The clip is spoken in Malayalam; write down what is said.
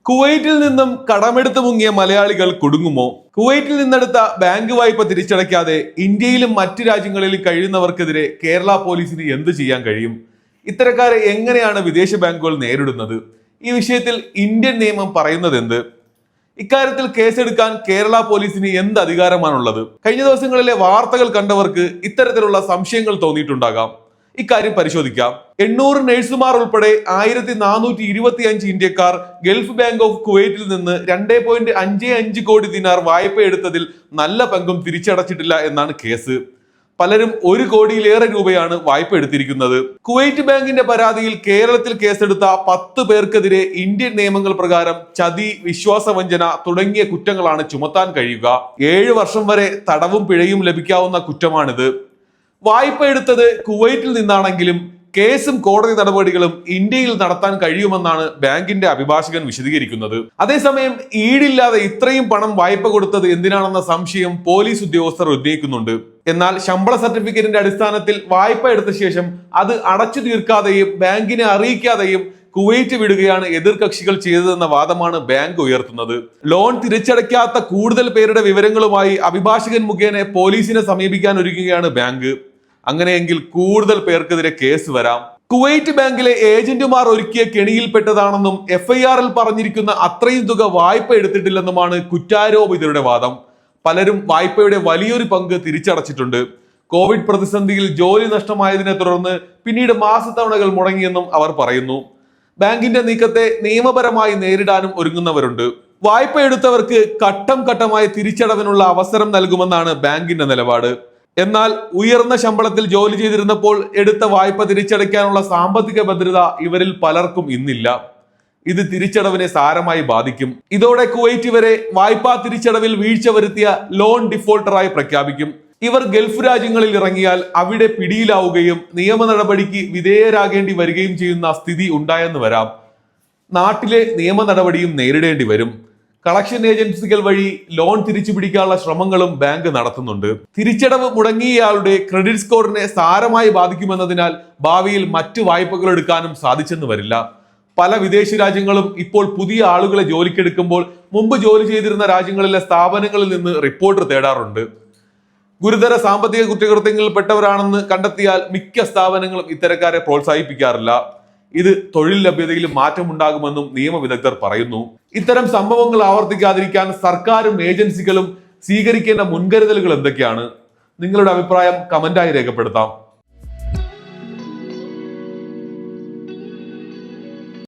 കുവൈറ്റിൽ നിന്നും കടമെടുത്ത് മുങ്ങിയ മലയാളികൾ കുടുങ്ങുമോ? കുവൈറ്റിൽ നിന്നെടുത്ത ബാങ്ക് വായ്പ തിരിച്ചടയ്ക്കാതെ ഇന്ത്യയിലും മറ്റു രാജ്യങ്ങളിലും കഴിയുന്നവർക്കെതിരെ കേരള പോലീസിന് എന്ത് ചെയ്യാൻ കഴിയും? ഇത്തരക്കാരെ എങ്ങനെയാണ് വിദേശ ബാങ്കുകൾ നേരിടുന്നത്? ഈ വിഷയത്തിൽ ഇന്ത്യൻ നിയമം പറയുന്നത് എന്ത്? ഇക്കാര്യത്തിൽ കേസെടുക്കാൻ കേരള പോലീസിന് എന്ത് അധികാരമാണുള്ളത്? കഴിഞ്ഞ ദിവസങ്ങളിലെ വാർത്തകൾ കണ്ടവർക്ക് ഇത്തരത്തിലുള്ള സംശയങ്ങൾ തോന്നിയിട്ടുണ്ടാകാം. ഇക്കാര്യം പരിശോധിക്കാം. 800 നഴ്സുമാർ ഉൾപ്പെടെ 1425 ഇന്ത്യക്കാർ ഗൾഫ് ബാങ്ക് ഓഫ് കുവൈറ്റിൽ നിന്ന് 2.55 കോടി ദിനാർ വായ്പ എടുത്തതിൽ നല്ല പങ്കും തിരിച്ചടച്ചിട്ടില്ല എന്നാണ് കേസ്. പലരും 1 കോടിയിലേറെ രൂപയാണ് വായ്പ എടുത്തിരിക്കുന്നത്. കുവൈറ്റ് ബാങ്കിന്റെ പരാതിയിൽ കേരളത്തിൽ കേസെടുത്ത 10 പേർക്കെതിരെ ഇന്ത്യൻ നിയമങ്ങൾ പ്രകാരം ചതി, വിശ്വാസവഞ്ചന തുടങ്ങിയ കുറ്റങ്ങളാണ് ചുമത്താൻ കഴിയുക. 7 വർഷം വരെ തടവും പിഴയും ലഭിക്കാവുന്ന കുറ്റമാണിത്. വായ്പ എടുത്തത് കുവൈറ്റിൽ നിന്നാണെങ്കിലും കേസും കോടതി നടപടികളും ഇന്ത്യയിൽ നടത്താൻ കഴിയുമെന്നാണ് ബാങ്കിന്റെ അഭിഭാഷകൻ വിശദീകരിക്കുന്നത്. അതേസമയം ഈടില്ലാതെ ഇത്രയും പണം വായ്പ കൊടുത്തത് എന്തിനാണെന്ന സംശയം പോലീസ് ഉദ്യോഗസ്ഥർ ഉന്നയിക്കുന്നുണ്ട്. എന്നാൽ ശമ്പള സർട്ടിഫിക്കറ്റിന്റെ അടിസ്ഥാനത്തിൽ വായ്പ എടുത്ത ശേഷം അത് അടച്ചു തീർക്കാതെയും ബാങ്കിനെ അറിയിക്കാതെയും കുവൈറ്റ് വിടുകയാണ് എതിർകക്ഷികൾ ചെയ്തതെന്ന വാദമാണ് ബാങ്ക് ഉയർത്തുന്നത്. ലോൺ തിരിച്ചടയ്ക്കാത്ത കൂടുതൽ പേരുടെ വിവരങ്ങളുമായി അഭിഭാഷകൻ മുഖേന പോലീസിനെ സമീപിക്കാൻ ഒരുങ്ങുകയാണ് ബാങ്ക്. അങ്ങനെയെങ്കിൽ കൂടുതൽ പേർക്കെതിരെ കേസ് വരാം. കുവൈറ്റ് ബാങ്കിലെ ഏജന്റുമാർ ഒരുക്കിയ കെണിയിൽപ്പെട്ടതാണെന്നും FIR-ൽ പറഞ്ഞിരിക്കുന്ന അത്രയും തുക വായ്പ എടുത്തിട്ടില്ലെന്നുമാണ് കുറ്റാരോപിതരുടെ വാദം. പലരും വായ്പയുടെ വലിയൊരു പങ്ക് തിരിച്ചടച്ചിട്ടുണ്ട്. കോവിഡ് പ്രതിസന്ധിയിൽ ജോലി നഷ്ടമായതിനെ തുടർന്ന് പിന്നീട് മാസത്തവണകൾ മുടങ്ങിയെന്നും അവർ പറയുന്നു. ബാങ്കിന്റെ നീക്കത്തെ നിയമപരമായി നേരിടാനും ഒരുങ്ങുന്നവരുണ്ട്. വായ്പ എടുത്തവർക്ക് ഘട്ടം ഘട്ടമായി തിരിച്ചടവിനുള്ള അവസരം നൽകുമെന്നാണ് ബാങ്കിന്റെ നിലപാട്. എന്നാൽ ഉയർന്ന ശമ്പളത്തിൽ ജോലി ചെയ്തിരുന്നപ്പോൾ എടുത്ത വായ്പ തിരിച്ചടയ്ക്കാനുള്ള സാമ്പത്തിക ഭദ്രത ഇവരിൽ പലർക്കും ഇന്നില്ല. ഇത് തിരിച്ചടവിനെ സാരമായി ബാധിക്കും. ഇതോടെ കുവൈറ്റ് വരെ വായ്പാ തിരിച്ചടവിൽ വീഴ്ച വരുത്തിയ ലോൺ ഡിഫോൾട്ടറായി പ്രഖ്യാപിക്കും. ഇവർ ഗൾഫ് രാജ്യങ്ങളിൽ ഇറങ്ങിയാൽ അവിടെ പിടിയിലാവുകയും നിയമ നടപടിക്ക് വിധേയരാകേണ്ടി വരികയും ചെയ്യുന്ന സ്ഥിതി ഉണ്ടായെന്ന് വരാം. നാട്ടിലെ നിയമ നടപടിയും നേരിടേണ്ടി വരും. കളക്ഷൻ ഏജൻസികൾ വഴി ലോൺ തിരിച്ചു പിടിക്കാനുള്ള ശ്രമങ്ങളും ബാങ്ക് നടത്തുന്നുണ്ട്. തിരിച്ചടവ് മുടങ്ങിയയാളുടെ ക്രെഡിറ്റ് സ്കോറിനെ സാരമായി ബാധിക്കുമെന്നതിനാൽ ഭാവിയിൽ മറ്റു വായ്പകൾ എടുക്കാനും സാധിച്ചെന്ന് വരില്ല. പല വിദേശ രാജ്യങ്ങളും ഇപ്പോൾ പുതിയ ആളുകളെ ജോലിക്കെടുക്കുമ്പോൾ മുമ്പ് ജോലി ചെയ്തിരുന്ന രാജ്യങ്ങളിലെ സ്ഥാപനങ്ങളിൽ നിന്ന് റിപ്പോർട്ട് തേടാറുണ്ട്. ഗുരുതര സാമ്പത്തിക കുറ്റകൃത്യങ്ങളിൽ പെട്ടവരാണെന്ന് കണ്ടെത്തിയാൽ മിക്ക സ്ഥാപനങ്ങളും ഇത്തരക്കാരെ പ്രോത്സാഹിപ്പിക്കാറില്ല. ഇത് തൊഴിൽ ലഭ്യതയിൽ മാറ്റമുണ്ടാകുമെന്നും നിയമവിദഗ്ധർ പറയുന്നു. ഇത്തരം സംഭവങ്ങൾ ആവർത്തിക്കാതിരിക്കാൻ സർക്കാരും ഏജൻസികളും സ്വീകരിക്കേണ്ട മുൻകരുതലുകൾ എന്തൊക്കെയാണ്? നിങ്ങളുടെ അഭിപ്രായം കമന്റായി രേഖപ്പെടുത്താം.